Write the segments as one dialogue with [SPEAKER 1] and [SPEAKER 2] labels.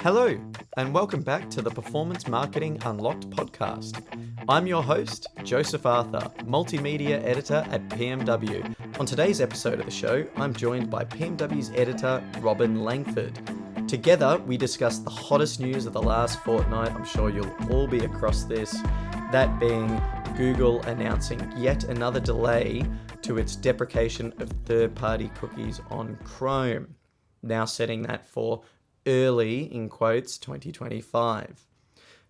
[SPEAKER 1] Hello, and welcome back to the Performance Marketing Unlocked podcast. I'm your host, Joseph Arthur, multimedia editor at PMW. On today's episode of the show, I'm joined by PMW's editor, Robin Langford. Together, we discuss the hottest news of the last fortnight. I'm sure you'll all be across this. That being Google announcing yet another delay to its deprecation of third-party cookies on Chrome, now setting that for early, in quotes, 2025.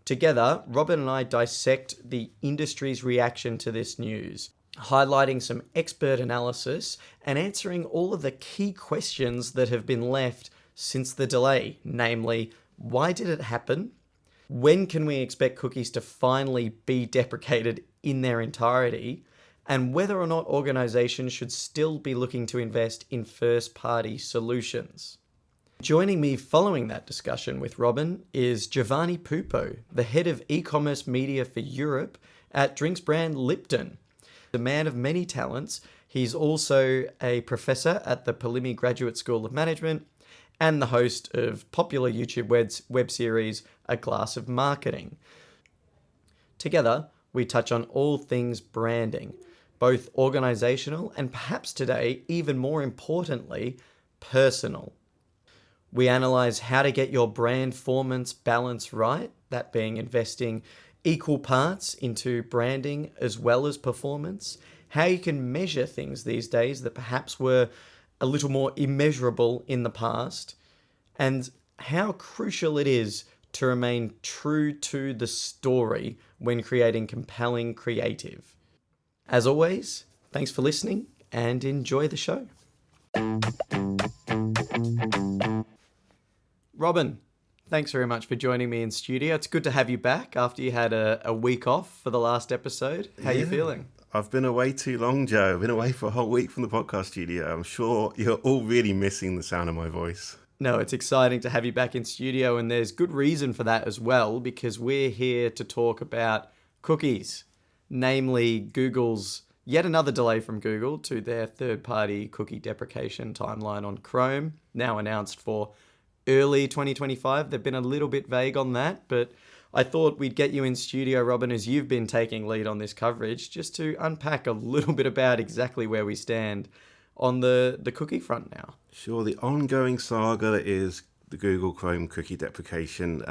[SPEAKER 1] Together, Robin and I dissect the industry's reaction to this news, highlighting some expert analysis and answering all of the key questions that have been left since the delay, namely, why did it happen? When can we expect cookies to finally be deprecated in their entirety? And whether or not organizations should still be looking to invest in first-party solutions. Joining me following that discussion with Robin is Giovanni Pupo, the head of e-commerce media for Europe at drinks brand Lipton. A man of many talents, he's also a professor at the Polimi Graduate School of Management and the host of popular YouTube web series A Glass of Marketing. Together, we touch on all things branding, both organizational and perhaps today, even more importantly, personal. We analyze how to get your brandformance balance right, that being investing equal parts into branding as well as performance, how you can measure things these days that perhaps were a little more immeasurable in the past, and how crucial it is to remain true to the story when creating compelling creative. As always, thanks for listening and enjoy the show. Robin, thanks very much for joining me in studio. It's good to have you back after you had a week off for the last episode. How are you feeling?
[SPEAKER 2] I've been away too long, Joe. I've been away for a whole week from the podcast studio. I'm sure you're all really missing the sound of my voice.
[SPEAKER 1] No, it's exciting to have you back in studio, and there's good reason for that as well, because we're here to talk about cookies, namely Google's yet another delay from Google to their third-party cookie deprecation timeline on Chrome, now announced for early 2025. They've been a little bit vague on that, but I thought we'd get you in studio, Robin, as you've been taking lead on this coverage, just to unpack a little bit about exactly where we stand on the cookie front now.
[SPEAKER 2] Sure, the ongoing saga is the Google Chrome cookie deprecation.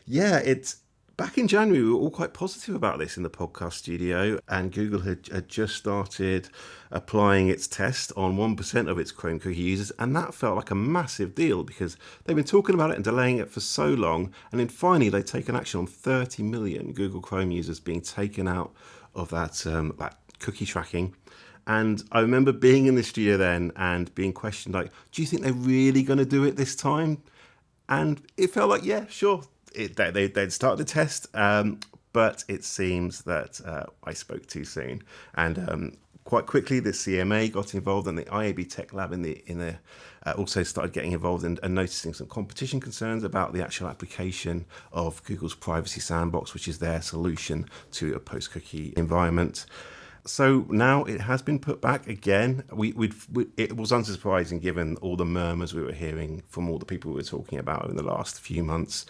[SPEAKER 2] It's back in January, we were all quite positive about this in the podcast studio, and Google had just started applying its test on 1% of its Chrome cookie users, and that felt like a massive deal because they've been talking about it and delaying it for so long, and then finally they've taken action on 30 million Google Chrome users being taken out of that cookie tracking. And I remember being in the studio then and being questioned, like, do you think they're really going to do it this time? And it felt like, yeah, sure. They'd started the test, but it seems that I spoke too soon. And quite quickly, the CMA got involved, and the IAB Tech Lab also started getting involved and noticing some competition concerns about the actual application of Google's Privacy Sandbox, which is their solution to a post-cookie environment. So now it has been put back again. It was unsurprising given all the murmurs we were hearing from all the people we were talking about in the last few months.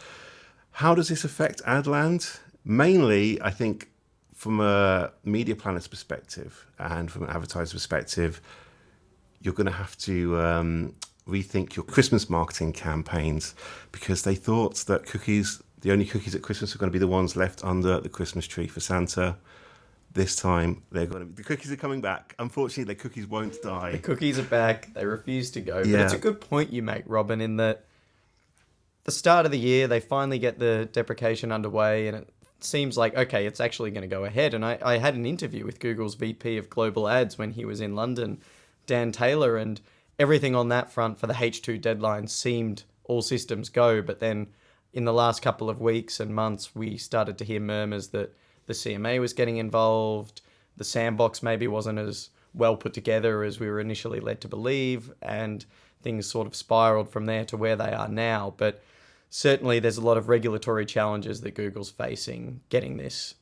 [SPEAKER 2] How does this affect Adland? Mainly, I think, from a media planner's perspective and from an advertiser's perspective, you're going to have to rethink your Christmas marketing campaigns because they thought that the only cookies at Christmas are going to be the ones left under the Christmas tree for Santa. This time, the cookies are coming back. Unfortunately, the cookies won't die.
[SPEAKER 1] The cookies are back. They refuse to go.
[SPEAKER 2] Yeah.
[SPEAKER 1] But it's a good point you make, Robin, in that the start of the year, they finally get the deprecation underway, and it seems like, okay, it's actually going to go ahead. And I had an interview with Google's VP of Global Ads when he was in London, Dan Taylor, and everything on that front for the H2 deadline seemed all systems go. But then in the last couple of weeks and months, we started to hear murmurs that the CMA was getting involved, the sandbox maybe wasn't as well put together as we were initially led to believe, and things sort of spiraled from there to where they are now. But certainly there's a lot of regulatory challenges that Google's facing getting this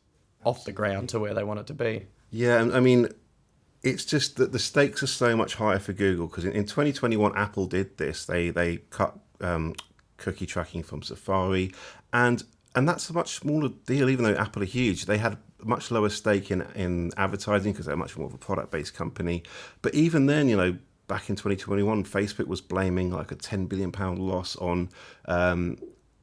[SPEAKER 1] off the ground to where they want it to be.
[SPEAKER 2] Yeah, I mean, It's just that the stakes are so much higher for Google, because in 2021, Apple did this. They cut cookie tracking from Safari, and that's a much smaller deal. Even though Apple are huge, they had a much lower stake in advertising because they're much more of a product-based company. But even then, back in 2021, Facebook was blaming like a £10 billion loss on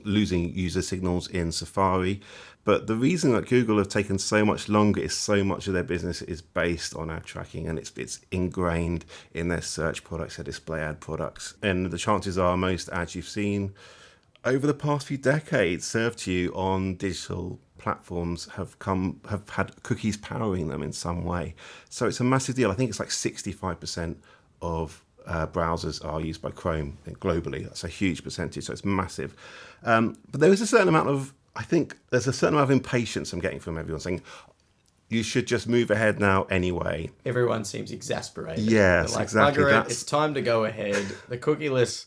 [SPEAKER 2] losing user signals in Safari. But the reason that Google have taken so much longer is so much of their business is based on ad tracking, and it's ingrained in their search products, their display ad products. And the chances are most ads you've seen over the past few decades served to you on digital platforms have had cookies powering them in some way. So it's a massive deal. I think it's like 65% of browsers are used by Chrome globally. That's a huge percentage, so it's massive. But there is a certain amount of, I think there's a certain amount of impatience I'm getting from everyone saying, you should just move ahead now anyway.
[SPEAKER 1] Everyone seems exasperated.
[SPEAKER 2] Yes,
[SPEAKER 1] like,
[SPEAKER 2] exactly.
[SPEAKER 1] It's time to go ahead. The cookieless,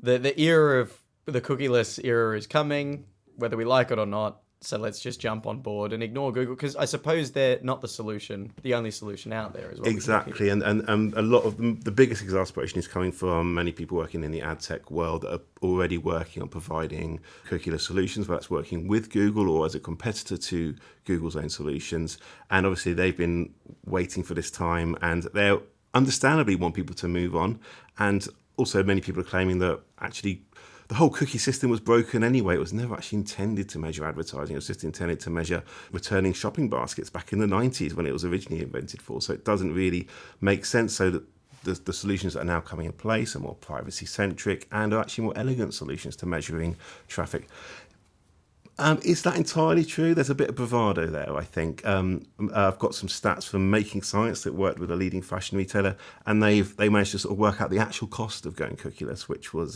[SPEAKER 1] the era of the cookieless era is coming, whether we like it or not. So let's just jump on board and ignore Google, because I suppose they're not the solution, the only solution out there as well.
[SPEAKER 2] Exactly, and a lot of the biggest exasperation is coming from many people working in the ad tech world that are already working on providing cookieless solutions, whether that's working with Google or as a competitor to Google's own solutions. And obviously they've been waiting for this time, and they understandably want people to move on. And also many people are claiming that actually the whole cookie system was broken anyway. It was never actually intended to measure advertising. It was just intended to measure returning shopping baskets back in the 90s when it was originally invented for. So it doesn't really make sense. So that the solutions that are now coming in place are more privacy-centric and are actually more elegant solutions to measuring traffic. Is that entirely true? There's a bit of bravado there, I think. I've got some stats from Making Science that worked with a leading fashion retailer, and they managed to sort of work out the actual cost of going cookieless, which was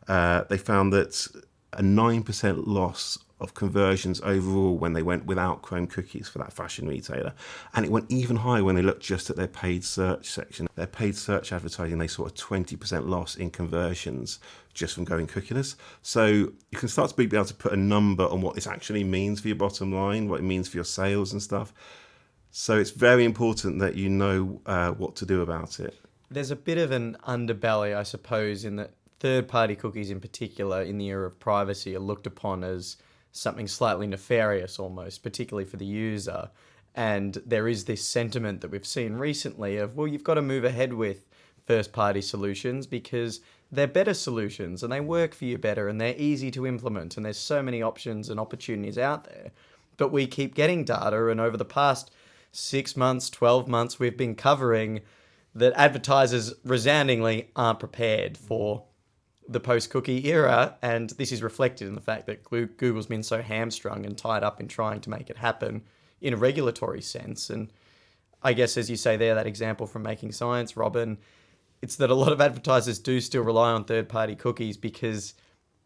[SPEAKER 2] they found that a 9% loss of conversions overall when they went without Chrome cookies for that fashion retailer. And it went even higher when they looked just at their paid search section. Their paid search advertising, they saw a 20% loss in conversions just from going cookieless. So you can start to be able to put a number on what this actually means for your bottom line, what it means for your sales and stuff. So it's very important that you know what to do about it.
[SPEAKER 1] There's a bit of an underbelly, I suppose, in that third-party cookies in particular in the era of privacy are looked upon as something slightly nefarious almost, particularly for the user. And there is this sentiment that we've seen recently of, well, you've got to move ahead with first-party solutions because they're better solutions and they work for you better and they're easy to implement and there's so many options and opportunities out there. But we keep getting data, and over the past 6 months, 12 months, we've been covering that advertisers resoundingly aren't prepared for the post-cookie era, and this is reflected in the fact that Google's been so hamstrung and tied up in trying to make it happen in a regulatory sense. And I guess, as you say there, that example from Making Science, Robin, it's that a lot of advertisers do still rely on third-party cookies because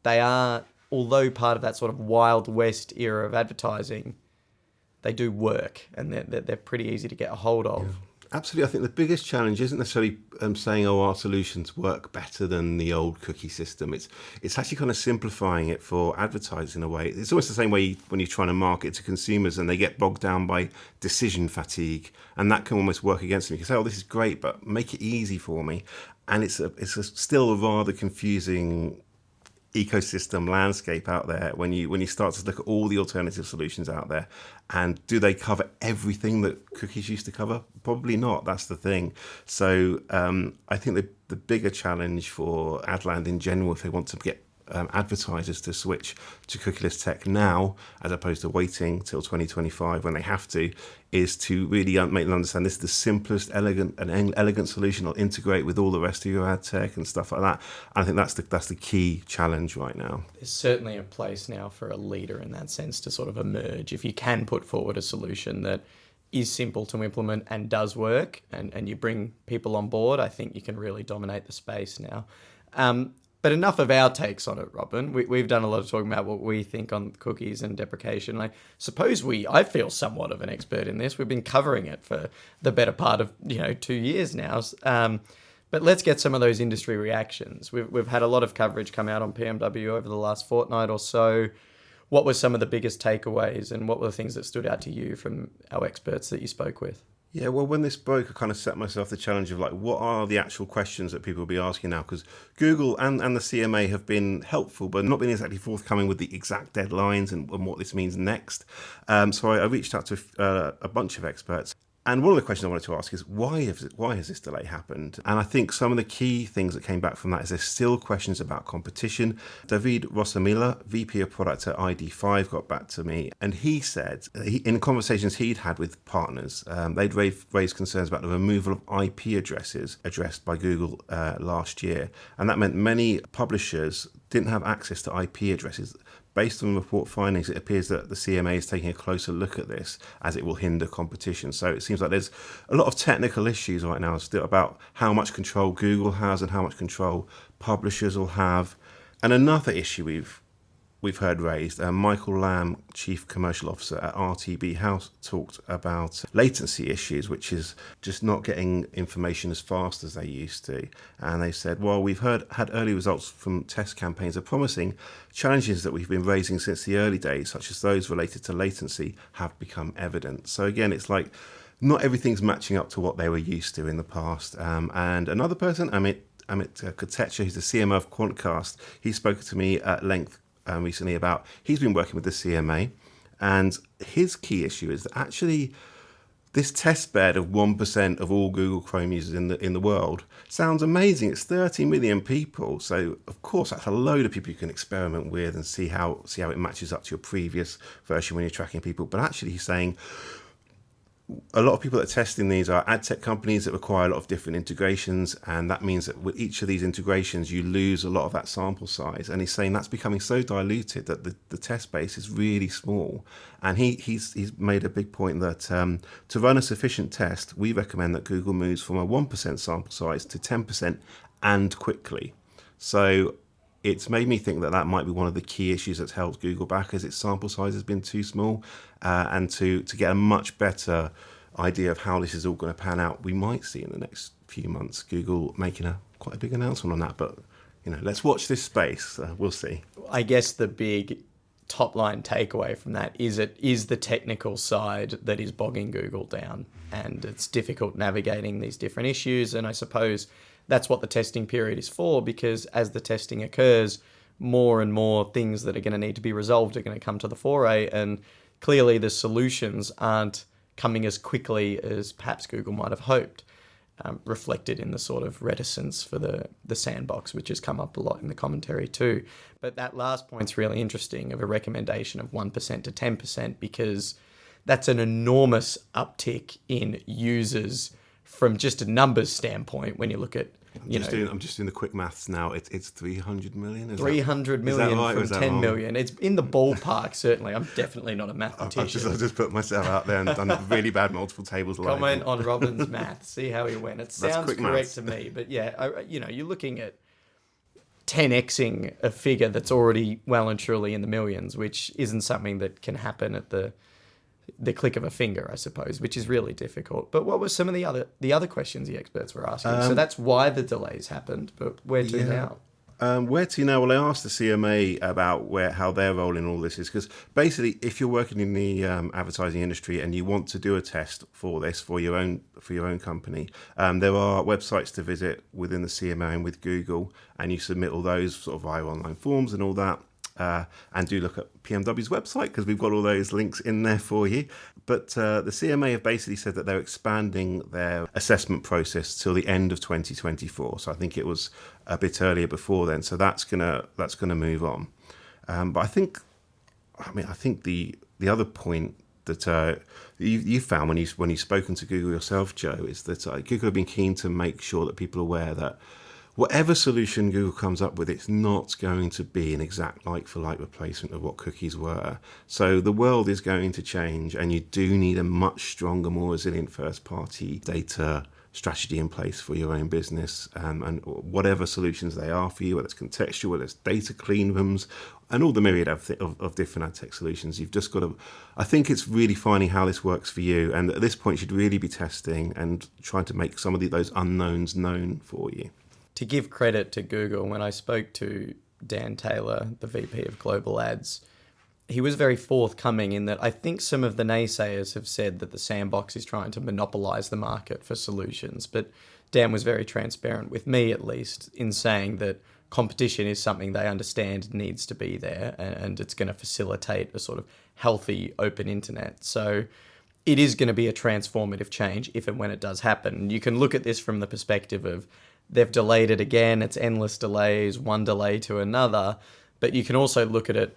[SPEAKER 1] they are, although part of that sort of Wild West era of advertising, they do work and they're pretty easy to get a hold of.
[SPEAKER 2] Yeah. Absolutely. I think the biggest challenge isn't necessarily saying, oh, our solutions work better than the old cookie system. It's actually kind of simplifying it for advertisers in a way. It's almost the same way when you're trying to market to consumers and they get bogged down by decision fatigue. And that can almost work against them. You can say, oh, this is great, but make it easy for me. And it's still a rather confusing ecosystem landscape out there when you start to look at all the alternative solutions out there. And do they cover everything that cookies used to cover? Probably not. That's the thing. So I think the bigger challenge for Adland in general, if they want to get advertisers to switch to cookieless tech now, as opposed to waiting till 2025 when they have to, is to really make them understand this is the simplest, elegant solution. It'll integrate with all the rest of your ad tech and stuff like that. And I think that's the key challenge right now.
[SPEAKER 1] There's certainly a place now for a leader in that sense to sort of emerge. If you can put forward a solution that is simple to implement and does work, and you bring people on board, I think you can really dominate the space now. But enough of our takes on it, Robin. We've done a lot of talking about what we think on cookies and deprecation. I suppose I feel somewhat of an expert in this. We've been covering it for the better part of 2 years now. But let's get some of those industry reactions. We've had a lot of coverage come out on PMW over the last fortnight or so. What were some of the biggest takeaways, and what were the things that stood out to you from our experts that you spoke with?
[SPEAKER 2] Yeah, well, when this broke, I kind of set myself the challenge of like, what are the actual questions that people will be asking now? Because Google and the CMA have been helpful, but not been exactly forthcoming with the exact deadlines and what this means next. So I reached out to a bunch of experts. And one of the questions I wanted to ask is, why has this delay happened? And I think some of the key things that came back from that is there's still questions about competition. David Rosamila, VP of Product at ID5, got back to me, and he said, in conversations he'd had with partners, they'd raised concerns about the removal of IP addresses addressed by Google last year. And that meant many publishers didn't have access to IP addresses. Based on report findings, it appears that the CMA is taking a closer look at this as it will hinder competition. So it seems like there's a lot of technical issues right now still about how much control Google has and how much control publishers will have. And another issue we've heard raised, Michael Lamb, Chief Commercial Officer at RTB House, talked about latency issues, which is just not getting information as fast as they used to. And they said, well, we've had early results from test campaigns are promising. Challenges that we've been raising since the early days, such as those related to latency, have become evident. So again, it's like not everything's matching up to what they were used to in the past. And another person, Amit Kotecha, who's the CMO of Quantcast, he spoke to me at length recently about he's been working with the CMA, and his key issue is that actually this test bed of 1% of all Google Chrome users in the world sounds amazing. It's 30 million people, so of course that's a load of people you can experiment with and see how it matches up to your previous version when you're tracking people. But actually he's saying a lot of people that are testing these are ad tech companies that require a lot of different integrations, and that means that with each of these integrations you lose a lot of that sample size. And he's saying that's becoming so diluted that the test base is really small. And he's made a big point that to run a sufficient test, we recommend that Google moves from a 1% sample size to 10% and quickly. So it's made me think that might be one of the key issues that's held Google back, as its sample size has been too small. And to get a much better idea of how this is all going to pan out, we might see in the next few months Google making quite a big announcement on that. But let's watch this space. We'll see.
[SPEAKER 1] I guess the big top line takeaway from that is it is the technical side that is bogging Google down, and it's difficult navigating these different issues. And I suppose that's what the testing period is for, because as the testing occurs, more and more things that are going to need to be resolved are going to come to the foray, and clearly the solutions aren't coming as quickly as perhaps Google might have hoped, reflected in the sort of reticence for the sandbox, which has come up a lot in the commentary too. But that last point's really interesting, of a recommendation of 1% to 10%, because that's an enormous uptick in users from just a numbers standpoint. When you look at,
[SPEAKER 2] I'm just doing the quick maths now. It's 300 million.
[SPEAKER 1] 300 million
[SPEAKER 2] right,
[SPEAKER 1] from 10 million. It's in the ballpark, certainly. I'm definitely not a mathematician.
[SPEAKER 2] I've just put myself out there and done really bad multiple tables.
[SPEAKER 1] Comment on Robin's math. See how he went. It sounds correct to me. But yeah, you're looking at 10xing a figure that's already well and truly in the millions, which isn't something that can happen at the click of a finger, I suppose, which is really difficult. But what were some of the other questions the experts were asking? So that's why the delays happened, but where to now?
[SPEAKER 2] Where to now? Well, I asked the CMA about how their role in all this is, because basically, if you're working in the advertising industry and you want to do a test for this for your own company, there are websites to visit within the CMA and with Google, and you submit all those sort of via online forms and all that. And do look at PMW's website, because we've got all those links in there for you. But the CMA have basically said that they're expanding their assessment process till the end of 2024. So I think it was a bit earlier before then. So that's gonna move on. But I think the other point that you found when you've spoken to Google yourself, Joe, is that Google have been keen to make sure that people are aware that whatever solution Google comes up with, it's not going to be an exact like-for-like replacement of what cookies were. So the world is going to change, and you do need a much stronger, more resilient first-party data strategy in place for your own business, and whatever solutions they are for you, whether it's contextual, whether it's data clean rooms, and all the myriad of different ad tech solutions. You've just got to, I think it's really finding how this works for you. And at this point, you should really be testing and trying to make some of those unknowns known for you.
[SPEAKER 1] To give credit to Google, when I spoke to Dan Taylor, the VP of Global Ads, he was very forthcoming in that I think some of the naysayers have said that the sandbox is trying to monopolize the market for solutions. But Dan was very transparent with me, at least, in saying that competition is something they understand needs to be there, and it's going to facilitate a sort of healthy open internet. So it is going to be a transformative change if and when it does happen. You can look at this from the perspective of they've delayed it again, it's endless delays, one delay to another. But you can also look at it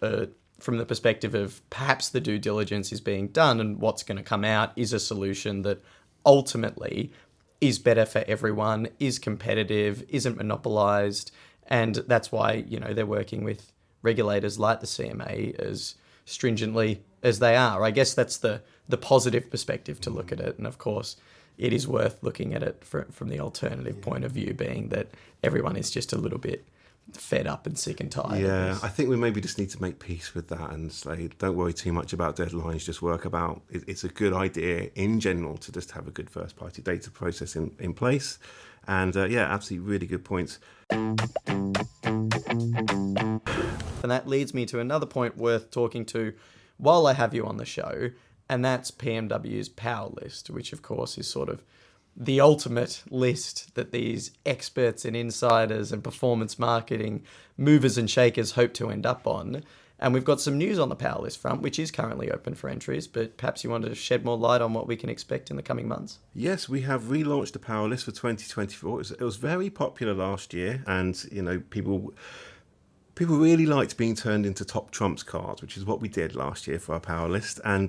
[SPEAKER 1] from the perspective of perhaps the due diligence is being done, and what's going to come out is a solution that ultimately is better for everyone, is competitive, isn't monopolized. And that's why, they're working with regulators like the CMA as stringently as they are. I guess that's the positive perspective to look at it. And of course, it is worth looking at it from the alternative point of view, being that everyone is just a little bit fed up and sick and tired.
[SPEAKER 2] Yeah, I think we maybe just need to make peace with that and say, don't worry too much about deadlines, just work about, it's a good idea in general to just have a good first party data process in place. And absolutely really good points.
[SPEAKER 1] And that leads me to another point worth talking to while I have you on the show, and that's PMW's power list, which of course is sort of the ultimate list that these experts and insiders and performance marketing movers and shakers hope to end up on. And we've got some news on the power list front, which is currently open for entries, but perhaps you wanted to shed more light on what we can expect in the coming months.
[SPEAKER 2] Yes, we have relaunched the power list for 2024. It was very popular last year, and people really liked being turned into top trumps cards, which is what we did last year for our power list. And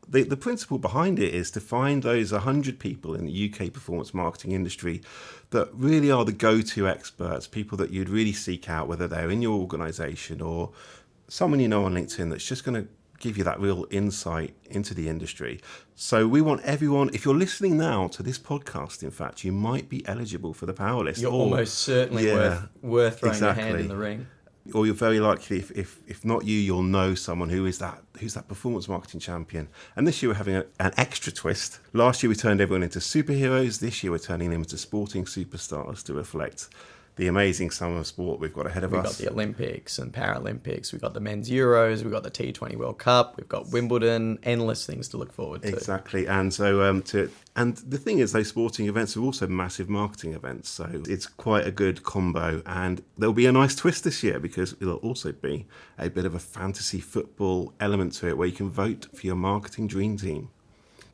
[SPEAKER 2] the principle behind it is to find those 100 people in the UK performance marketing industry that really are the go-to experts, people that you'd really seek out, whether they're in your organisation or someone you know on LinkedIn that's just going to give you that real insight into the industry. So we want everyone, if you're listening now to this podcast, in fact, you might be eligible for the power list.
[SPEAKER 1] You're almost certainly worth throwing your hand in the ring.
[SPEAKER 2] Or you're very likely, if not you, you'll know someone who's that performance marketing champion. And this year we're having an extra twist. Last year we turned everyone into superheroes. This year we're turning them into sporting superstars to reflect the amazing summer of sport we've got ahead of us.
[SPEAKER 1] We've got the Olympics and Paralympics. We've got the men's Euros. We've got the T20 World Cup. We've got Wimbledon. Endless things to look forward to.
[SPEAKER 2] Exactly. And so and the thing is, those sporting events are also massive marketing events. So it's quite a good combo. And there'll be a nice twist this year because it'll also be a bit of a fantasy football element to it where you can vote for your marketing dream team.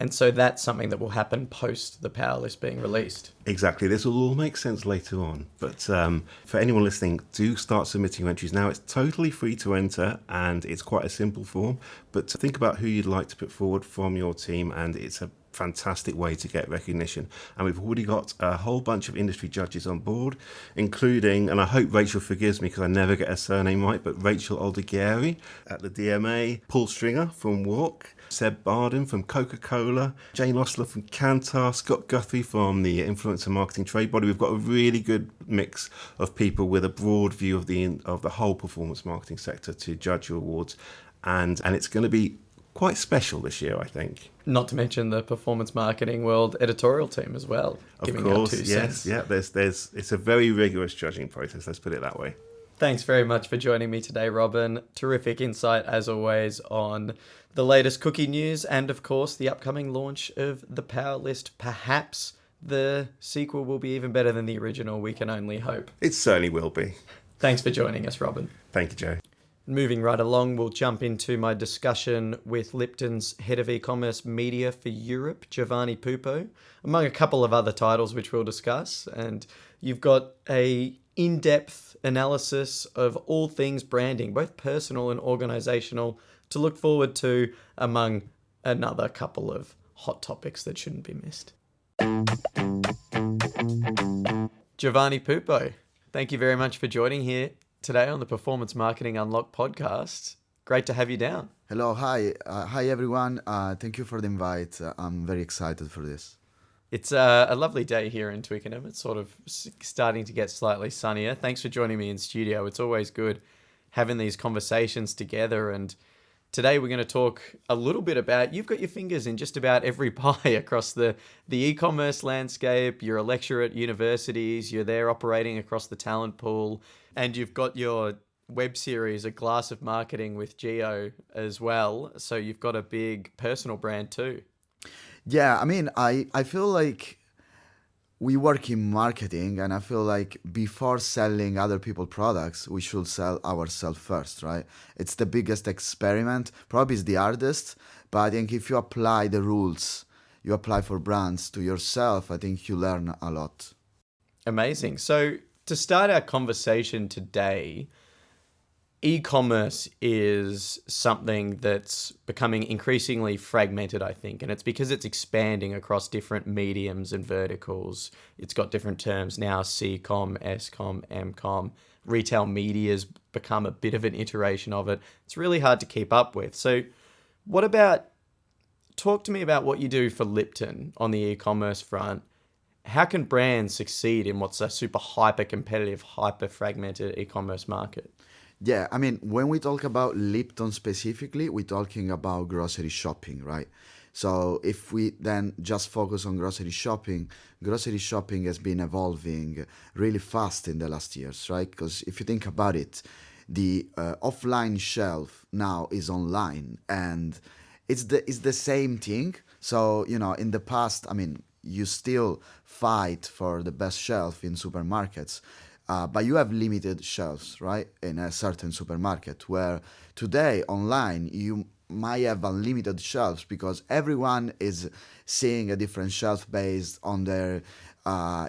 [SPEAKER 1] And so that's something that will happen post the power list being released.
[SPEAKER 2] Exactly. This will all make sense later on. But for anyone listening, do start submitting your entries now. It's totally free to enter and it's quite a simple form. But think about who you'd like to put forward from your team, and it's a fantastic way to get recognition. And we've already got a whole bunch of industry judges on board, including, and I hope Rachel forgives me because I never get her surname right, but Rachel Aldegheri at the DMA, Paul Stringer from Walk, Seb Barden from Coca-Cola, Jane Osler from Kantar, Scott Guthrie from the Influencer Marketing Trade Body. We've got a really good mix of people with a broad view of the whole performance marketing sector to judge your awards, and it's going to be quite special this year, I think.
[SPEAKER 1] Not to mention the performance marketing world editorial team as well.
[SPEAKER 2] Of course, yes, yeah. It's a very rigorous judging process. Let's put it that way.
[SPEAKER 1] Thanks very much for joining me today, Robin. Terrific insight, as always, on the latest cookie news and, of course, the upcoming launch of the Power List. Perhaps the sequel will be even better than the original. We can only hope.
[SPEAKER 2] It certainly will be.
[SPEAKER 1] Thanks for joining us, Robin.
[SPEAKER 2] Thank you, Joe.
[SPEAKER 1] Moving right along, we'll jump into my discussion with Lipton's head of e-commerce media for Europe, Giovanni Pupo, among a couple of other titles which we'll discuss. And you've got a in-depth analysis of all things branding, both personal and organizational, to look forward to, among another couple of hot topics that shouldn't be missed. Giovanni Pupo, thank you very much for joining here today on the Performance Marketing Unlocked podcast. Great to have you down.
[SPEAKER 3] Hello, hi everyone. Thank you for the invite. I'm very excited for this.
[SPEAKER 1] It's a lovely day here in Twickenham. It's sort of starting to get slightly sunnier. Thanks for joining me in studio. It's always good having these conversations together. And today we're going to talk a little bit about, you've got your fingers in just about every pie across the e-commerce landscape. You're a lecturer at universities. You're there operating across the talent pool. And you've got your web series, A Glass of Marketing with Geo as well. So you've got a big personal brand too.
[SPEAKER 3] Yeah, I mean, I feel like we work in marketing, and I feel like before selling other people products, we should sell ourselves first, right? It's the biggest experiment, probably it's the hardest, but I think if you apply the rules you apply for brands to yourself, I think you learn a lot.
[SPEAKER 1] Amazing. So to start our conversation today, e-commerce is something that's becoming increasingly fragmented, I think, and it's because it's expanding across different mediums and verticals. It's got different terms now: C-com, S-com, M-com. Retail media's become a bit of an iteration of it. It's really hard to keep up with. So talk to me about what you do for Lipton on the e-commerce front. How can brands succeed in what's a super hyper competitive, hyper fragmented e-commerce market?
[SPEAKER 3] Yeah, I mean, when we talk about Lipton specifically, we're talking about grocery shopping, right? So if we then just focus on grocery shopping has been evolving really fast in the last years, right? Because if you think about it, the offline shelf now is online, and it's the same thing. So, in the past, I mean, you still fight for the best shelf in supermarkets. But you have limited shelves, right, in a certain supermarket, where today online you might have unlimited shelves because everyone is seeing a different shelf based on their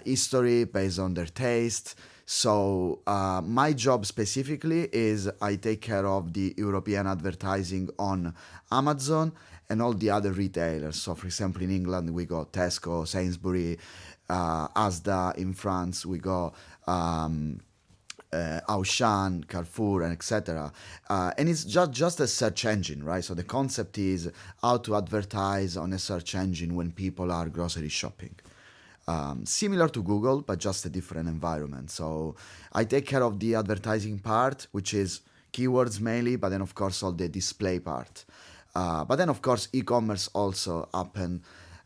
[SPEAKER 3] history, based on their taste. So my job specifically is I take care of the European advertising on Amazon and all the other retailers. So for example, in England, we got Tesco, Sainsbury, Asda. In France, we got Auchan, Carrefour, and etc. And it's just a search engine, right? So the concept is how to advertise on a search engine when people are grocery shopping. Similar to Google, but just a different environment. So I take care of the advertising part, which is keywords mainly, but then of course all the display part. But then of course e-commerce also happen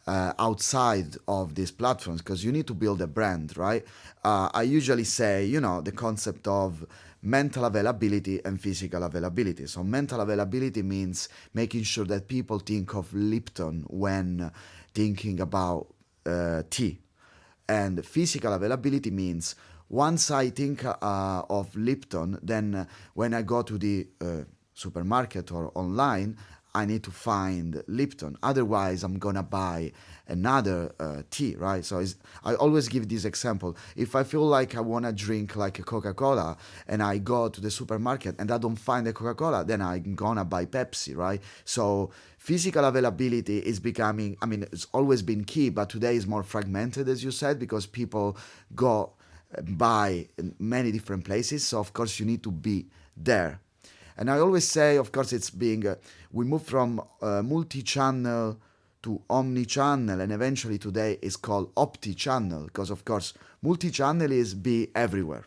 [SPEAKER 3] outside of these platforms, because you need to build a brand, right? I usually say, the concept of mental availability and physical availability. So mental availability means making sure that people think of Lipton when thinking about tea. And physical availability means once I think of Lipton, then when I go to the supermarket or online, I need to find Lipton. Otherwise, I'm gonna buy another tea, right? So I always give this example. If I feel like I wanna drink like a Coca-Cola and I go to the supermarket and I don't find a Coca-Cola, then I'm gonna buy Pepsi, right? So physical availability is becoming, I mean, it's always been key, but today is more fragmented, as you said, because people go buy in many different places. So of course you need to be there. And I always say, of course, it's being, we move from multi-channel to omni-channel, and eventually today is called opti-channel, because of course, multi-channel is be everywhere.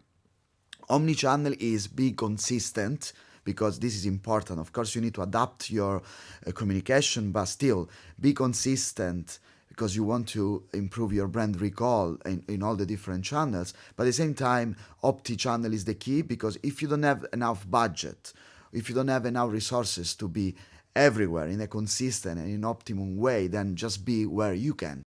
[SPEAKER 3] Omni-channel is be consistent, because this is important. Of course, you need to adapt your communication, but still be consistent, because you want to improve your brand recall in all the different channels. But at the same time, opti-channel is the key, because if you don't have enough budget, if you don't have enough resources to be everywhere in a consistent and in optimum way, then just be where you can.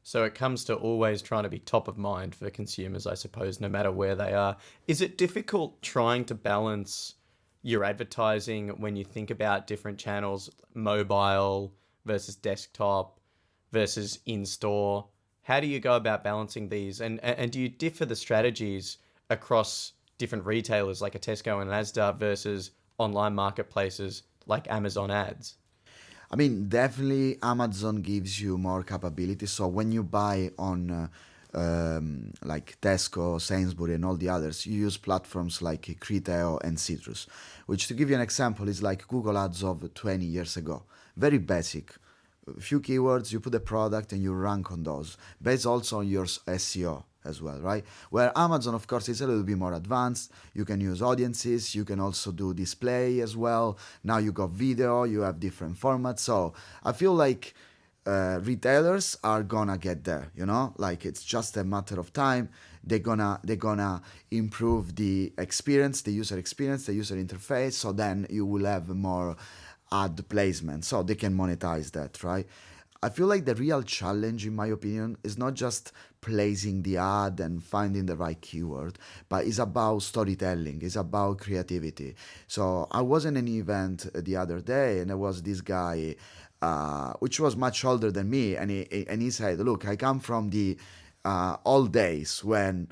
[SPEAKER 1] So it comes to always trying to be top of mind for consumers, I suppose, no matter where they are. Is it difficult trying to balance your advertising when you think about different channels, mobile versus desktop versus in-store? How do you go about balancing these? And do you differ the strategies across different retailers like a Tesco and Asda versus online marketplaces like Amazon ads?
[SPEAKER 3] I mean, definitely Amazon gives you more capabilities. So when you buy on like Tesco, Sainsbury, and all the others, you use platforms like Criteo and Citrus, which, to give you an example, is like Google Ads of 20 years ago. Very basic. A few keywords, you put a product and you rank on those, based also on your SEO as well, right? Where Amazon, of course, is a little bit more advanced. You can use audiences, you can also do display as well. Now you got video, you have different formats. So I feel like retailers are gonna get there, like it's just a matter of time. they're gonna improve the experience, the user interface, so then you will have more ad placement, so they can monetize that, right? I feel like the real challenge, in my opinion, is not just placing the ad and finding the right keyword, but it's about storytelling, it's about creativity. So I was in an event the other day, and there was this guy, which was much older than me, and he said, "Look, I come from the old days when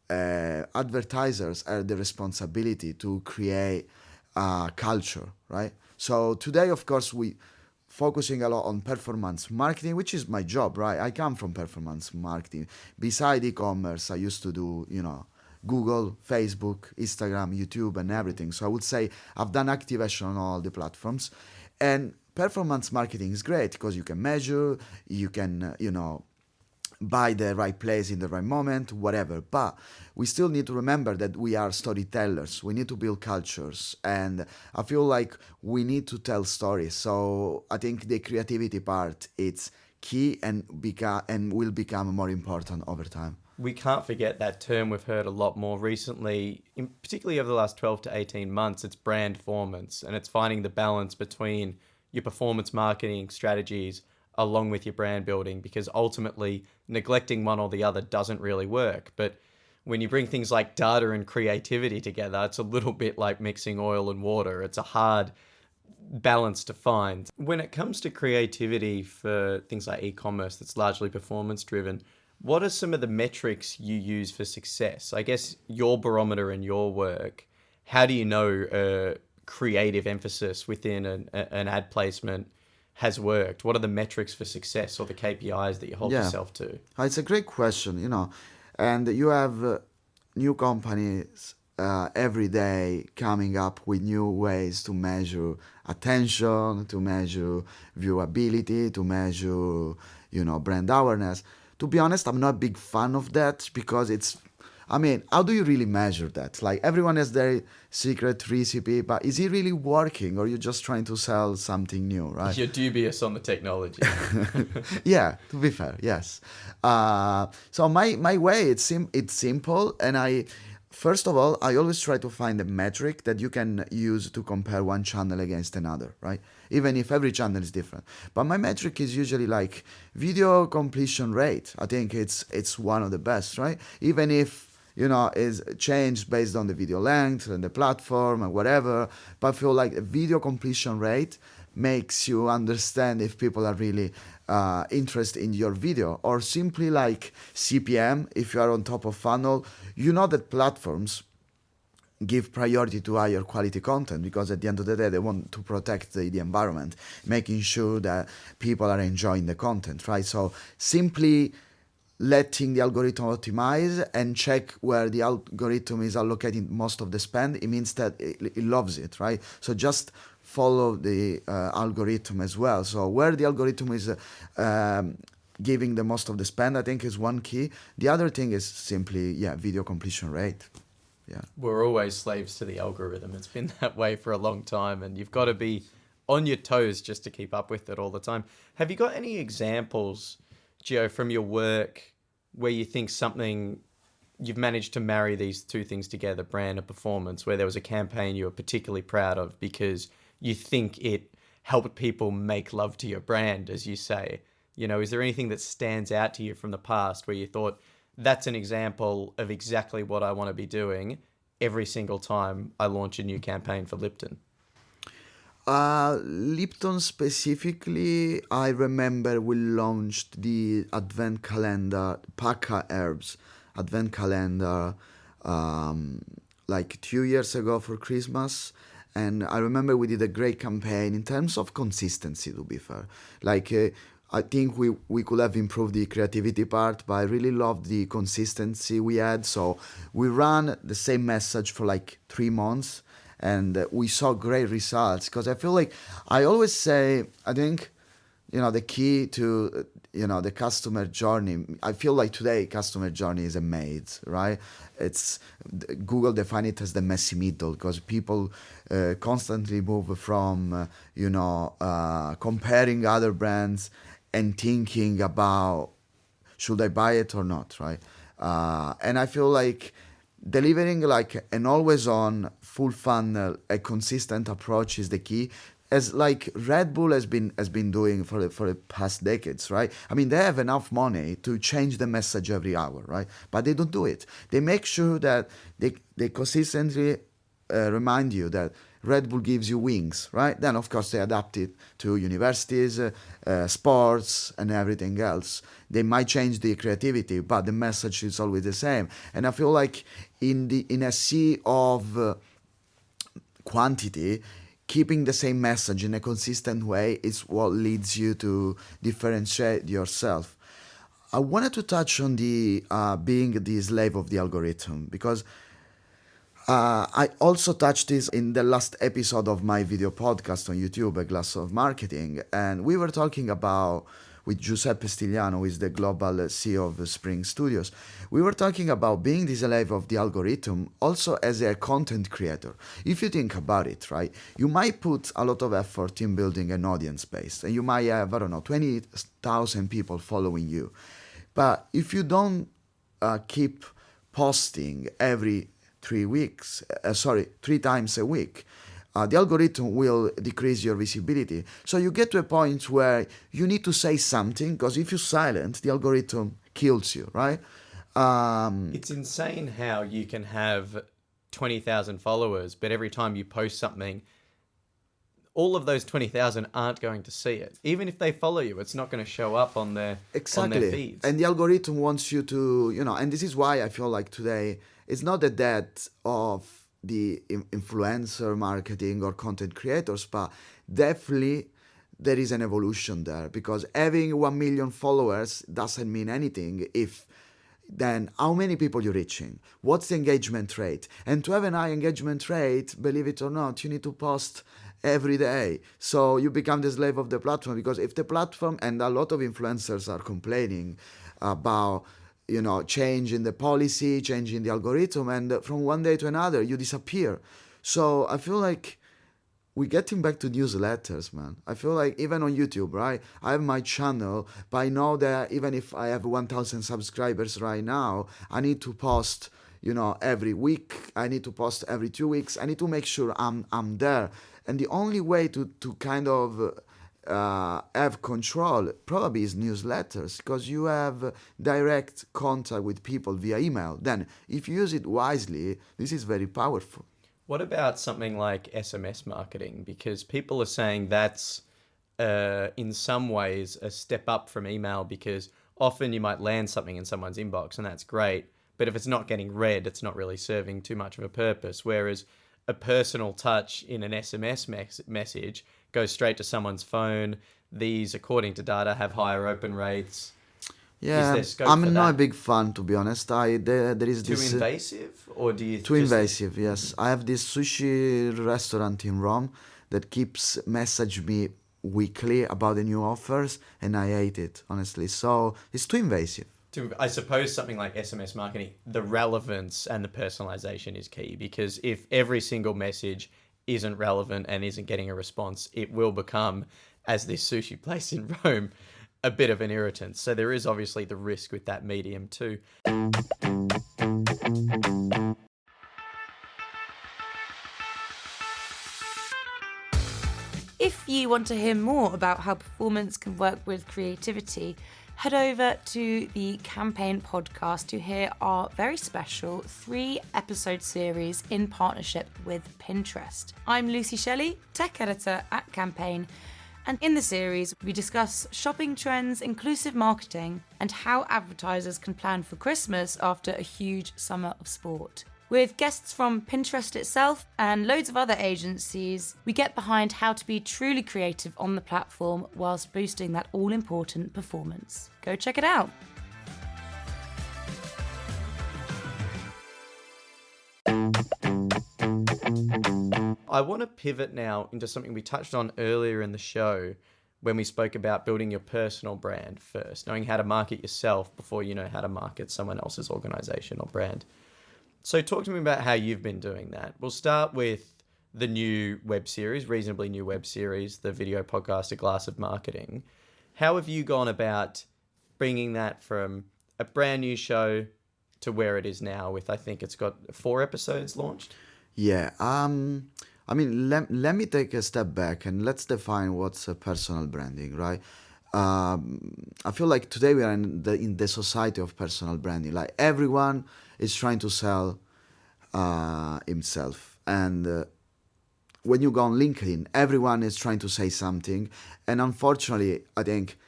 [SPEAKER 3] advertisers had the responsibility to create culture, right? So today, of course, we focusing a lot on performance marketing, which is my job, right? I come from performance marketing. Beside e-commerce, I used to do, Google, Facebook, Instagram, YouTube, and everything. So I would say I've done activation on all the platforms. And performance marketing is great because you can measure, you can, buy the right place in the right moment, whatever. But we still need to remember that we are storytellers. We need to build cultures. And I feel like we need to tell stories. So I think the creativity part, it's key and will become more important over time.
[SPEAKER 1] We can't forget that term we've heard a lot more recently, particularly over the last 12 to 18 months. It's brandformance, and it's finding the balance between your performance marketing strategies along with your brand building, because ultimately neglecting one or the other doesn't really work. But when you bring things like data and creativity together, it's a little bit like mixing oil and water. It's a hard balance to find. When it comes to creativity for things like e-commerce that's largely performance driven, what are some of the metrics you use for success? I guess your barometer in your work, how do you know creative emphasis within an ad placement has worked? What are the metrics for success or the KPIs that you hold yourself to?
[SPEAKER 3] It's a great question, and you have new companies every day coming up with new ways to measure attention, to measure viewability, to measure, brand awareness. To be honest, I'm not a big fan of that because how do you really measure that? Like, everyone has their secret recipe, but is it really working, or you're just trying to sell something new, right?
[SPEAKER 1] You're dubious on the technology.
[SPEAKER 3] Yeah, to be fair, yes. So my way, it's simple, and first of all, I always try to find a metric that you can use to compare one channel against another, right? Even if every channel is different. But my metric is usually like video completion rate. I think it's one of the best, right? Even if is changed based on the video length and the platform and whatever. But I feel like a video completion rate makes you understand if people are really interested in your video. Or simply like CPM, if you are on top of funnel, that platforms give priority to higher quality content because at the end of the day, they want to protect the environment, making sure that people are enjoying the content, right? So simply letting the algorithm optimize and check where the algorithm is allocating most of the spend, it means that it loves it, right? So just follow the algorithm as well. So where the algorithm is giving the most of the spend, I think is one key. The other thing is simply, video completion rate. Yeah.
[SPEAKER 1] We're always slaves to the algorithm. It's been that way for a long time, and you've got to be on your toes just to keep up with it all the time. Have you got any examples, Gio, from your work where you think you've managed to marry these two things together, brand and performance, where there was a campaign you were particularly proud of because you think it helped people make love to your brand, as you say? Is there anything that stands out to you from the past where you thought, that's an example of exactly what I want to be doing every single time I launch a new campaign for Lipton?
[SPEAKER 3] Lipton specifically, I remember we launched the advent calendar, Paka Herbs advent calendar, like 2 years ago for Christmas. And I remember we did a great campaign in terms of consistency, to be fair. Like, I think we could have improved the creativity part, but I really loved the consistency we had. So we ran the same message for like 3 months. And we saw great results because I feel like I always say, I think, the key to, the customer journey, I feel like today customer journey is a maze, right? Google define it as the messy middle because people constantly move from, comparing other brands and thinking about, should I buy it or not, right? And I feel like delivering like an always on full funnel, a consistent approach is the key, as like Red Bull has been doing for the past decades, right? I mean, they have enough money to change the message every hour, right? But they don't do it. They make sure that they consistently remind you that Red Bull gives you wings, right? Then of course they adapt it to universities, sports, and everything else. They might change the creativity, but the message is always the same. And I feel like in a sea of quantity, keeping the same message in a consistent way is what leads you to differentiate yourself. I wanted to touch on the being the slave of the algorithm, because I also touched this in the last episode of my video podcast on YouTube, A Glass of Marketing, and we were talking about, with Giuseppe Stigliano, who is the global CEO of Spring Studios, we were talking about being the slave of the algorithm also as a content creator. If you think about it, right, you might put a lot of effort in building an audience base, and you might have, 20,000 people following you. But if you don't keep posting every 3 times a week, the algorithm will decrease your visibility. So you get to a point where you need to say something, because if you're silent, the algorithm kills you, right?
[SPEAKER 1] It's insane how you can have 20,000 followers, but every time you post something, all of those 20,000 aren't going to see it. Even if they follow you, it's not going to show up on their feeds.
[SPEAKER 3] And the algorithm wants you to, and this is why I feel like today it's not the death of the influencer marketing or content creators, but definitely there is an evolution there, because having 1 million followers doesn't mean anything if then how many people you're reaching, what's the engagement rate. And to have an high engagement rate, believe it or not, you need to post every day. So you become the slave of the platform, because if the platform, and a lot of influencers are complaining about changing the policy, changing the algorithm, and from one day to another, you disappear. So I feel like we're getting back to newsletters, man. I feel like even on YouTube, right? I have my channel, but I know that even if I have 1,000 subscribers right now, I need to post, every week. I need to post every 2 weeks. I need to make sure I'm there. And the only way to kind of have control probably is newsletters, because you have direct contact with people via email. Then if you use it wisely, this is very powerful.
[SPEAKER 1] What about something like SMS marketing? Because people are saying that's in some ways a step up from email, because often you might land something in someone's inbox and that's great, but if it's not getting read, it's not really serving too much of a purpose. Whereas a personal touch in an SMS message goes straight to someone's phone. These, according to data, have higher open rates.
[SPEAKER 3] Yeah, I'm not a big fan, to be honest. There is
[SPEAKER 1] too
[SPEAKER 3] this
[SPEAKER 1] invasive, or do you
[SPEAKER 3] too invasive? Yes, I have this sushi restaurant in Rome that keeps messaging me weekly about the new offers, and I hate it, honestly. So it's too invasive.
[SPEAKER 1] I suppose something like SMS marketing, the relevance and the personalization is key, because if every single message isn't relevant and isn't getting a response, it will become, as this sushi place in Rome, a bit of an irritant. So there is obviously the risk with that medium too.
[SPEAKER 4] If you want to hear more about how performance can work with creativity, head over to the Campaign podcast to hear our very special 3-episode series in partnership with Pinterest. I'm Lucy Shelley, tech editor at Campaign, and in the series we discuss shopping trends, inclusive marketing, and how advertisers can plan for Christmas after a huge summer of sport. With guests from Pinterest itself and loads of other agencies, we get behind how to be truly creative on the platform whilst boosting that all-important performance. Go check it out.
[SPEAKER 1] I want to pivot now into something we touched on earlier in the show when we spoke about building your personal brand first, knowing how to market yourself before you know how to market someone else's organization or brand. So talk to me about how you've been doing that. We'll start with the new web series, reasonably new web series, the video podcast, A Glass of Marketing. How have you gone about bringing that from a brand new show to where it is now with, I think it's got 4 episodes launched?
[SPEAKER 3] Yeah. I mean, let me take a step back and let's define what's personal branding, right? I feel like today we are in the society of personal branding. Like everyone is trying to sell himself, and when you go on LinkedIn, everyone is trying to say something, and unfortunately, I think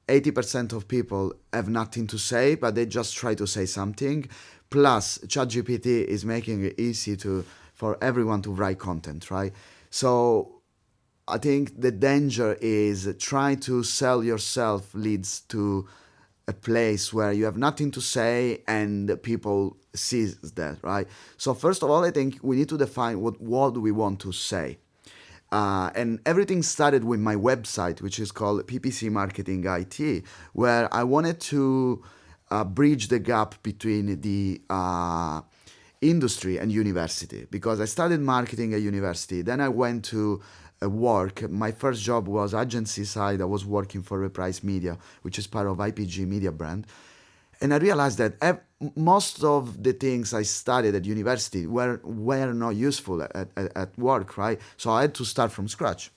[SPEAKER 3] 80% of people have nothing to say, but they just try to say something. Plus, ChatGPT is making it easy for everyone to write content, right? So I think the danger is trying to sell yourself leads to a place where you have nothing to say and people sees that, right? So first of all, I think we need to define what do we want to say. And everything started with my website, which is called PPC Marketing IT, where I wanted to bridge the gap between the industry and university, because I studied marketing at university. Then I went to work. My first job was agency side. I was working for Reprise Media, which is part of IPG Media brand. And I realized that most of the things I studied at university were not useful at work, right? So I had to start from scratch.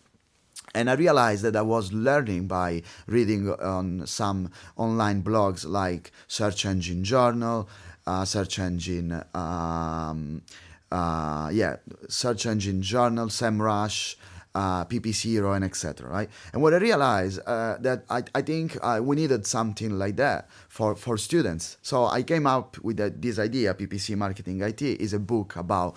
[SPEAKER 3] And I realized that I was learning by reading on some online blogs like Search Engine Journal, Search Engine Journal, SEMrush, PPC Hero, and etc. Right? And what I realized that I think we needed something like that for students. So I came up with this idea. PPC Marketing IT is a book about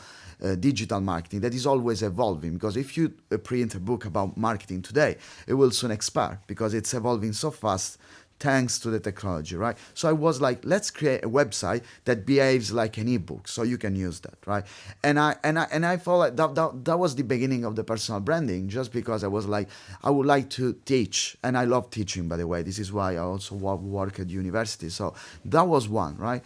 [SPEAKER 3] digital marketing that is always evolving, because if you print a book about marketing today, it will soon expire because it's evolving so fast thanks to the technology, right? So I was like, let's create a website that behaves like an ebook, so you can use that, right? And I felt like that was the beginning of the personal branding, just because I was like, I would like to teach, and I love teaching, by the way. This is why I also work at university. So that was one, right?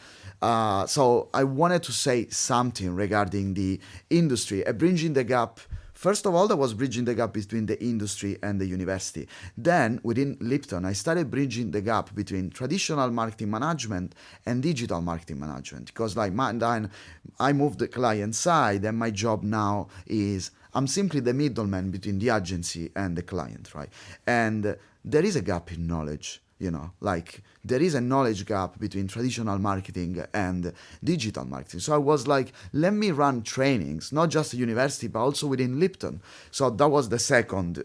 [SPEAKER 3] So I wanted to say something regarding the industry, bridging the gap. First of all, that was bridging the gap between the industry and the university. Then, within Lipton, I started bridging the gap between traditional marketing management and digital marketing management. Because I moved the client side, and my job now is I'm simply the middleman between the agency and the client, right? And there is a gap in knowledge. Like there is a knowledge gap between traditional marketing and digital marketing. So I was like, let me run trainings, not just at university, but also within Lipton. So that was the second,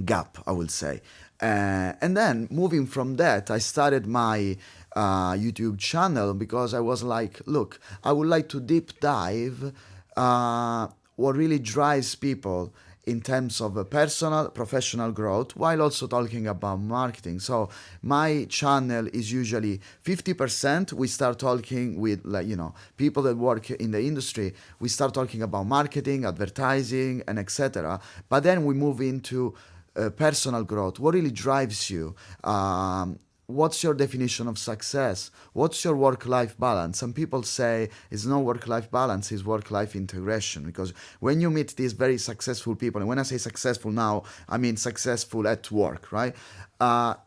[SPEAKER 3] gap, I would say. And then moving from that, I started my YouTube channel, because I was like, look, I would like to deep dive what really drives people in terms of personal, professional growth, while also talking about marketing. So my channel is usually 50%. We start talking with people that work in the industry. We start talking about marketing, advertising, and etc. But then we move into personal growth. What really drives you? What's your definition of success? What's your work-life balance? Some people say it's no work-life balance, it's work-life integration. Because when you meet these very successful people, and when I say successful now, I mean successful at work, right?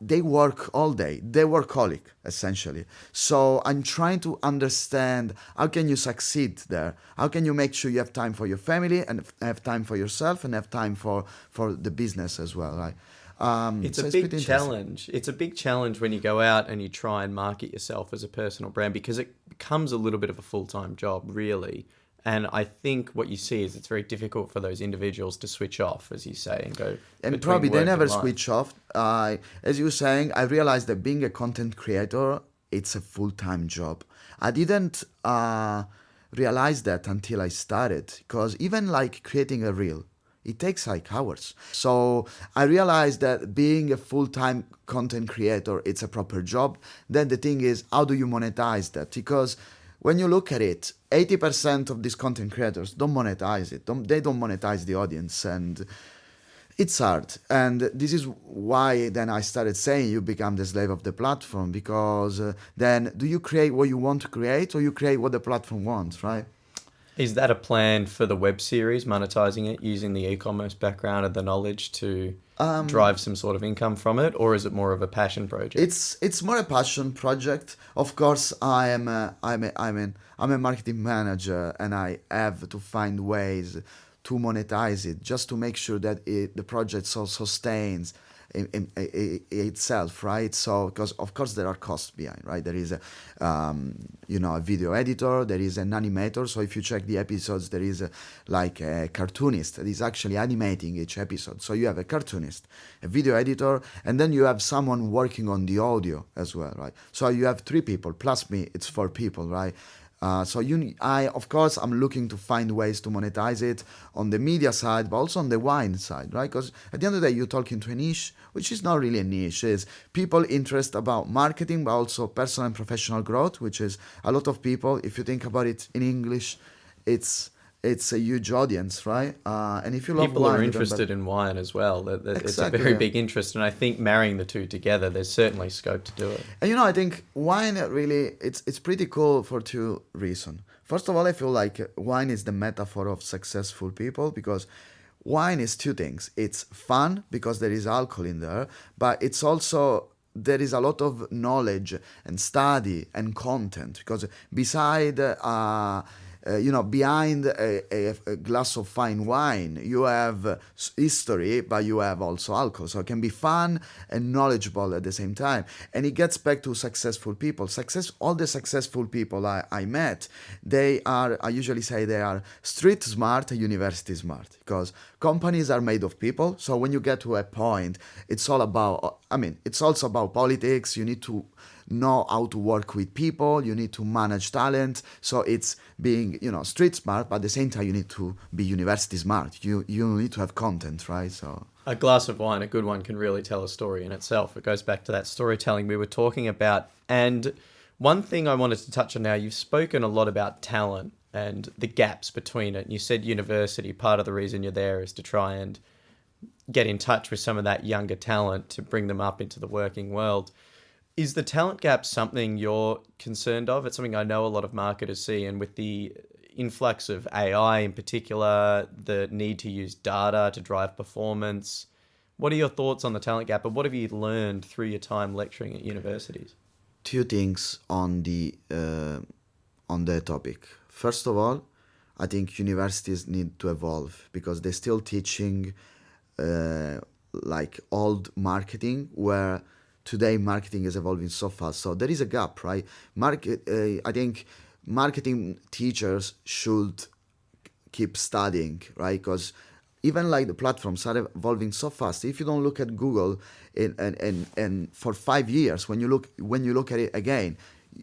[SPEAKER 3] They work all day. They're workaholic, essentially. So I'm trying to understand, how can you succeed there? How can you make sure you have time for your family, and have time for yourself, and have time for the business as well, right?
[SPEAKER 1] It's a big challenge. It's a big challenge when you go out and you try and market yourself as a personal brand, because it becomes a little bit of a full-time job, really. And I think what you see is it's very difficult for those individuals to switch off, as you say, and go.
[SPEAKER 3] And probably they never switch off. As you were saying, I realized that being a content creator, it's a full-time job. I didn't realize that until I started, because even like creating a reel, it takes like hours. So I realized that being a full-time content creator, it's a proper job. Then the thing is, how do you monetize that? Because when you look at it, 80% of these content creators don't monetize it. They don't monetize the audience, and it's hard. And this is why then I started saying you become the slave of the platform, because then do you create what you want to create, or you create what the platform wants, right?
[SPEAKER 1] Is that a plan for the web series, monetizing it, using the e-commerce background and the knowledge to drive some sort of income from it, or is it more of a passion project?
[SPEAKER 3] It's more a passion project. Of course, I'm a marketing manager, and I have to find ways to monetize it, just to make sure that the project sustains itself, right? So, because of course there are costs behind, right? There is a video editor, there is an animator. So if you check the episodes, there is a cartoonist that is actually animating each episode. So you have a cartoonist, a video editor, and then you have someone working on the audio as well, right? So you have 3 people plus me. It's 4 people, right? Of course, I'm looking to find ways to monetize it on the media side, but also on the wine side, right? Because at the end of the day, you're talking to a niche, which is not really a niche. It's people interested about marketing, but also personal and professional growth, which is a lot of people. If you think about it in English, it's a huge audience, right? And if you love
[SPEAKER 1] people
[SPEAKER 3] wine,
[SPEAKER 1] are interested in wine as well. It's a very big interest, and I think marrying the two together, there's certainly scope to do it.
[SPEAKER 3] And I think wine really, it's pretty cool for 2 reasons. First of all, I feel like wine is the metaphor of successful people, because wine is 2 things. It's fun because there is alcohol in there, but it's also, there is a lot of knowledge and study and content, because beside behind a glass of fine wine, you have history, but you have also alcohol. So it can be fun and knowledgeable at the same time. And it gets back to successful people. All the successful people I met, I usually say they are street smart and university smart, because companies are made of people. So when you get to a point, it's also about politics. You need to know how to work with people, you need to manage talent. So it's being street smart, but at the same time you need to be university smart. You need to have content, right? So
[SPEAKER 1] a glass of wine, a good one, can really tell a story in itself. It goes back to that storytelling we were talking about. And one thing I wanted to touch on now, you've spoken a lot about talent and the gaps between it. And you said university, part of the reason you're there is to try and get in touch with some of that younger talent to bring them up into the working world. Is the talent gap something you're concerned of? It's something I know a lot of marketers see, and with the influx of AI in particular, the need to use data to drive performance. What are your thoughts on the talent gap, and what have you learned through your time lecturing at universities?
[SPEAKER 3] 2 things on the topic. First of all, I think universities need to evolve, because they're still teaching old marketing, where today marketing is evolving so fast. So there is a gap, right? I think marketing teachers should keep studying, right? Because even the platforms are evolving so fast. If you don't look at Google and for 5 years, when you look at it again,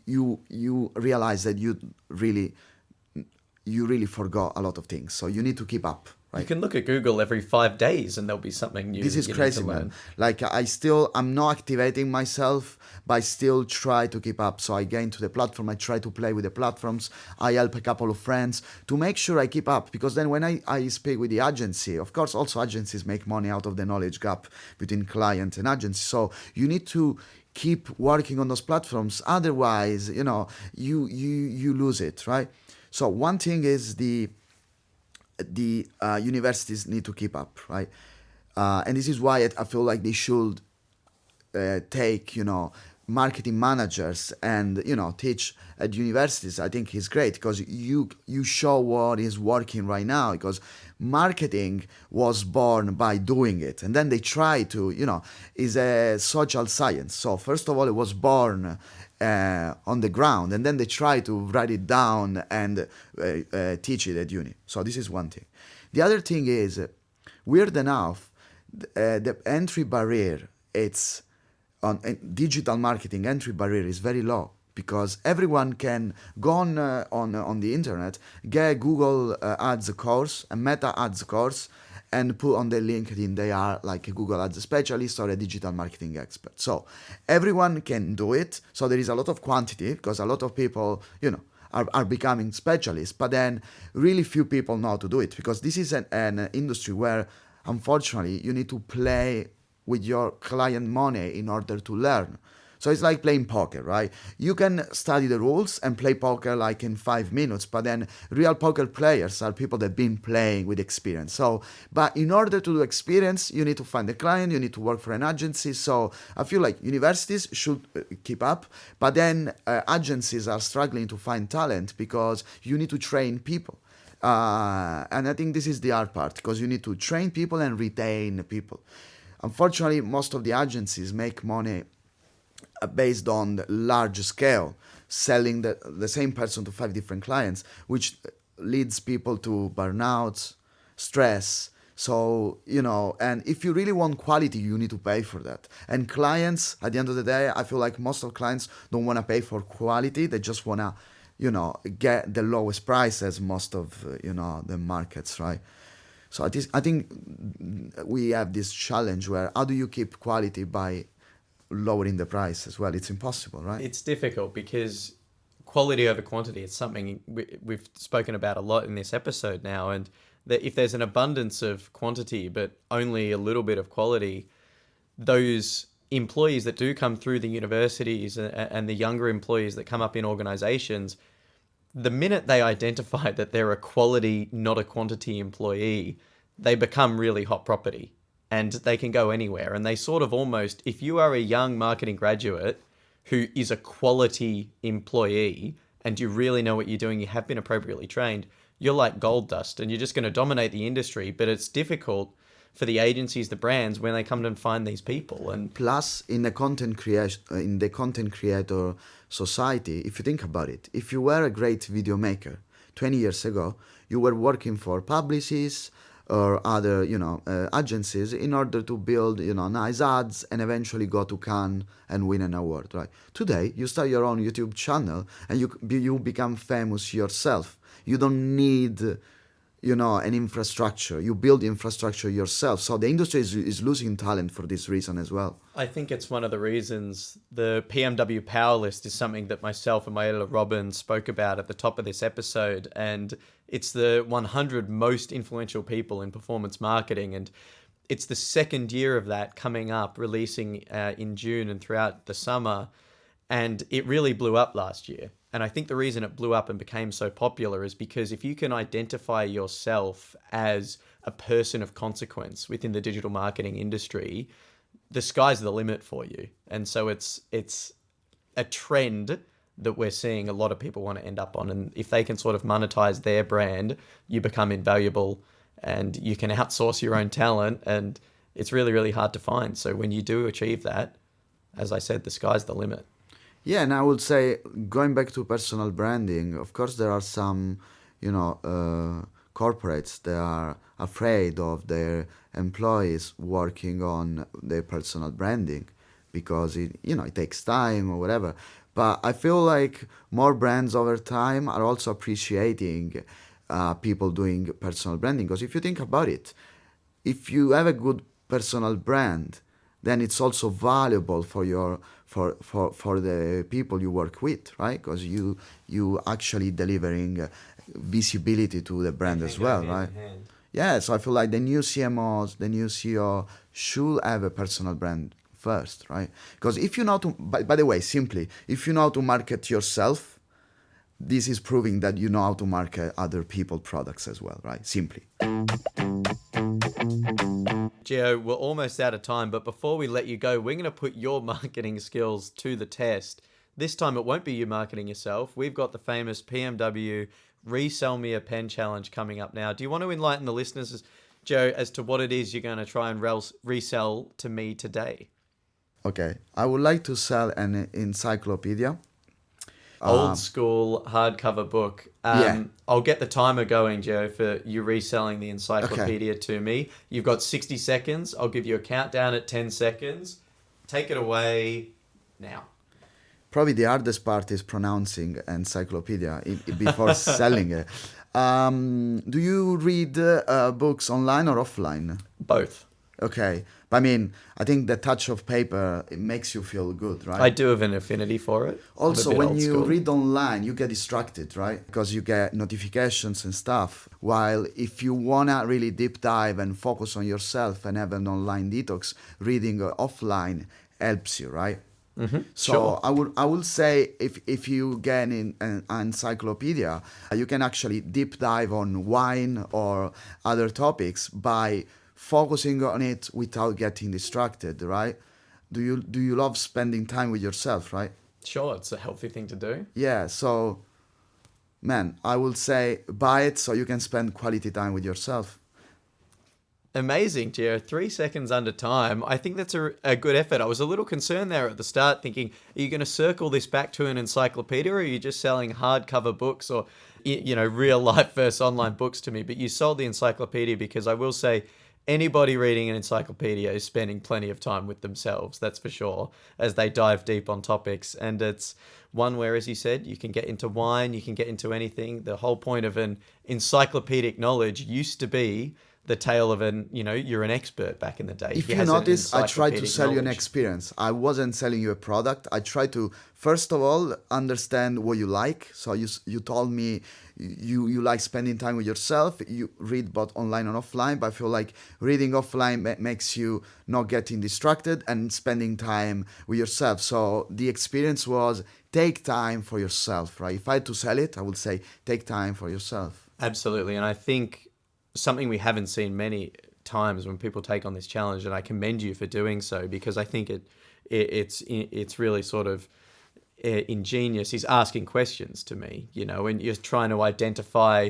[SPEAKER 3] you realize that you really forgot a lot lot of things. So you need to keep up. Right.
[SPEAKER 1] You can look at Google every 5 days and there'll be something new.
[SPEAKER 3] This is crazy, man. I'm not activating myself, but I still try to keep up. So I get into the platform, I try to play with the platforms, I help a couple of friends to make sure I keep up. Because then when I speak with the agency, of course, also agencies make money out of the knowledge gap between client and agency. So you need to keep working on those platforms. Otherwise, you lose it, right? So one thing is the universities need to keep up, right? And this is why I feel like they should take, marketing managers and, teach at universities. I think it's great, because you show what is working right now, because marketing was born by doing it. And then they try to, is a social science. So first of all, it was born on the ground, and then they try to write it down and teach it at uni. So this is one thing. The other thing is, weird enough, the entry barrier, it's on digital marketing, entry barrier is very low, because everyone can go on the internet, get Google Ads course, a Meta Ads course, and put on their LinkedIn they are like a Google Ads specialist or a digital marketing expert. So everyone can do it. So there is a lot of quantity, because a lot of people, are becoming specialists, but then really few people know how to do it, because this is an industry where, unfortunately, you need to play with your client money in order to learn. So it's like playing poker, right? You can study the rules and play poker like in 5 minutes, but then real poker players are people that have been playing with experience. So, but in order to do experience, you need to find a client, you need to work for an agency. So I feel like universities should keep up, but then agencies are struggling to find talent because you need to train people. And I think this is the hard part, because you need to train people and retain people. Unfortunately, most of the agencies make money based on the large scale, selling the same person to 5 different clients, which leads people to burnouts, stress. So, and if you really want quality, you need to pay for that. And clients, at the end of the day, I feel like most of clients don't want to pay for quality. They just want to get the lowest prices most of, the markets, right? So I think we have this challenge where how do you keep quality by lowering the price as well? It's impossible, right?
[SPEAKER 1] It's difficult because quality over quantity is something we've spoken about a lot in this episode now. And that if there's an abundance of quantity but only a little bit of quality, those employees that do come through the universities and the younger employees that come up in organizations, the minute they identify that they're a quality, not a quantity employee, they become really hot property and they can go anywhere. And they sort of almost, if you are a young marketing graduate who is a quality employee and you really know what you're doing, you have been appropriately trained, you're like gold dust and you're just going to dominate the industry. But it's difficult for the agencies, the brands, when they come to find these people. And
[SPEAKER 3] plus, in the content creator society, if you think about it, if you were a great video maker 20 years ago, you were working for publicists or other, agencies in order to build, nice ads and eventually go to Cannes and win an award, right? Today, you start your own YouTube channel and you become famous yourself. You don't need an infrastructure. You build infrastructure yourself. So the industry is losing talent for this reason as well.
[SPEAKER 1] I think it's one of the reasons the PMW Power List is something that myself and my editor Robin spoke about at the top of this episode. And it's the 100 most influential people in performance marketing. And it's the second year of that coming up, releasing in June and throughout the summer. And it really blew up last year. And I think the reason it blew up and became so popular is because if you can identify yourself as a person of consequence within the digital marketing industry, the sky's the limit for you. And so it's a trend that we're seeing a lot of people want to end up on. And if they can sort of monetize their brand, you become invaluable and you can outsource your own talent. And it's really, really hard to find. So when you do achieve that, as I said, the sky's the limit.
[SPEAKER 3] Yeah, and I would say, going back to personal branding, of course there are some, corporates that are afraid of their employees working on their personal branding because it takes time or whatever. But I feel like more brands over time are also appreciating people doing personal branding, because if you think about it, if you have a good personal brand, then it's also valuable for your for the people you work with, right? Because you actually delivering visibility to the brand as well, right? Yeah, so I feel like the new CMOs, the new CEO should have a personal brand first, right? Because if you know to, by the way, simply, if you know how to market yourself, this is proving that you know how to market other people's products as well, right? Simply.
[SPEAKER 1] Gio, we're almost out of time, but before we let you go, we're going to put your marketing skills to the test. This time it won't be you marketing yourself. We've got the famous PMW Resell Me a Pen Challenge coming up now. Do you want to enlighten the listeners, Joe, as to what it is you're going to try and resell to me today?
[SPEAKER 3] Okay, I would like to sell an encyclopedia.
[SPEAKER 1] Old school hardcover book.
[SPEAKER 3] Yeah.
[SPEAKER 1] I'll get the timer going, Joe, for you reselling the encyclopedia to me. You've got 60 seconds. I'll give you a countdown at 10 seconds. Take it away now.
[SPEAKER 3] Probably the hardest part is pronouncing encyclopedia before selling it. Do you read books online or offline?
[SPEAKER 1] Both.
[SPEAKER 3] Okay. I mean, I think the touch of paper, it makes you feel good, right?
[SPEAKER 1] I do have an affinity for it.
[SPEAKER 3] Also, when you read online, you get distracted, right? Because you get notifications and stuff. While if you want to really deep dive and focus on yourself and have an online detox, reading offline helps you, right? So
[SPEAKER 1] Sure.
[SPEAKER 3] I would say if you get in an encyclopedia, you can actually deep dive on wine or other topics by focusing on it without getting distracted, right? Do you love spending time with yourself, right?
[SPEAKER 1] Sure, it's a healthy thing to do.
[SPEAKER 3] Yeah, so man, I will say buy it so you can spend quality time with yourself.
[SPEAKER 1] Amazing, Gio. 3 seconds under time. I think that's a good effort. I was a little concerned there at the start, thinking, are you going to circle this back to an encyclopedia, or are you just selling hardcover books or, real life versus online books to me? But you sold the encyclopedia, because I will say anybody reading an encyclopedia is spending plenty of time with themselves, that's for sure, as they dive deep on topics. And it's one where, as you said, you can get into wine, you can get into anything. The whole point of an encyclopedic knowledge used to be the tale of you're an expert back in the day.
[SPEAKER 3] If you notice, I tried to sell you an experience. I wasn't selling you a product. I tried to, first of all, understand what you like. So you told me you like spending time with yourself. You read both online and offline, but I feel like reading offline makes you not getting distracted and spending time with yourself. So the experience was take time for yourself, right? If I had to sell it, I would say take time for yourself.
[SPEAKER 1] Absolutely. And I think something we haven't seen many times when people take on this challenge, and I commend you for doing so, because I think it's really sort of ingenious, is asking questions to me, and you're trying to identify.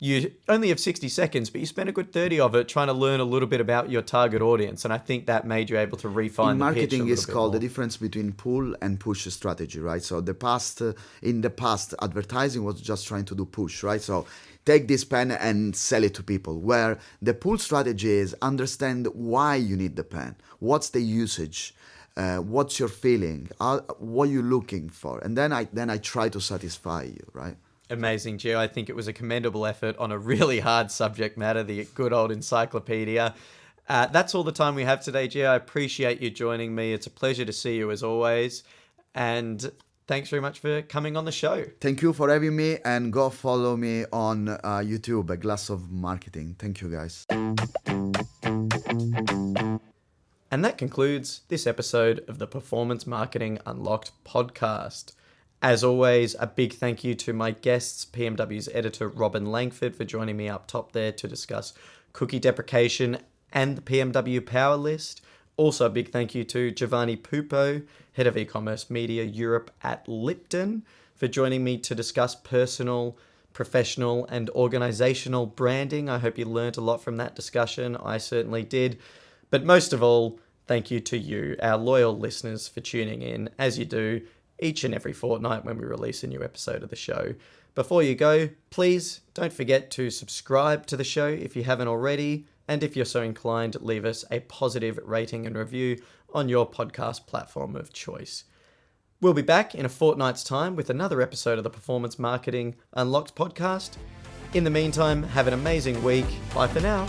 [SPEAKER 1] You only have 60 seconds, but you spend a good 30 of it trying to learn a little bit about your target audience. And I think that made you able to refine the pitch a little bit.
[SPEAKER 3] Marketing is called
[SPEAKER 1] more.
[SPEAKER 3] The difference between pull and push strategy, right? So in the past, advertising was just trying to do push, right? So take this pen and sell it to people, where the pull strategy is understand why you need the pen, what's the usage, what's your feeling, what you're looking for, and then I try to satisfy you, right?
[SPEAKER 1] Amazing, Gio. I think it was a commendable effort on a really hard subject matter, the good old encyclopedia. That's all the time we have today, Gio. I appreciate you joining me. It's a pleasure to see you as always. And thanks very much for coming on the show.
[SPEAKER 3] Thank you for having me, and go follow me on YouTube, A Glass of Marketing. Thank you, guys.
[SPEAKER 1] And that concludes this episode of the Performance Marketing Unlocked podcast. As always, a big thank you to my guests, PMW's editor Robin Langford, for joining me up top there to discuss cookie deprecation and the PMW Power List. Also, a big thank you to Giovanni Pupo, head of e-commerce media Europe at Lipton, for joining me to discuss personal, professional, and organizational branding. I hope you learned a lot from that discussion. I certainly did. But most of all, thank you to you, our loyal listeners, for tuning in, as you do each and every fortnight when we release a new episode of the show. Before you go, please don't forget to subscribe to the show if you haven't already, and if you're so inclined, leave us a positive rating and review on your podcast platform of choice. We'll be back in a fortnight's time with another episode of the Performance Marketing Unlocked podcast. In the meantime, have an amazing week. Bye for now.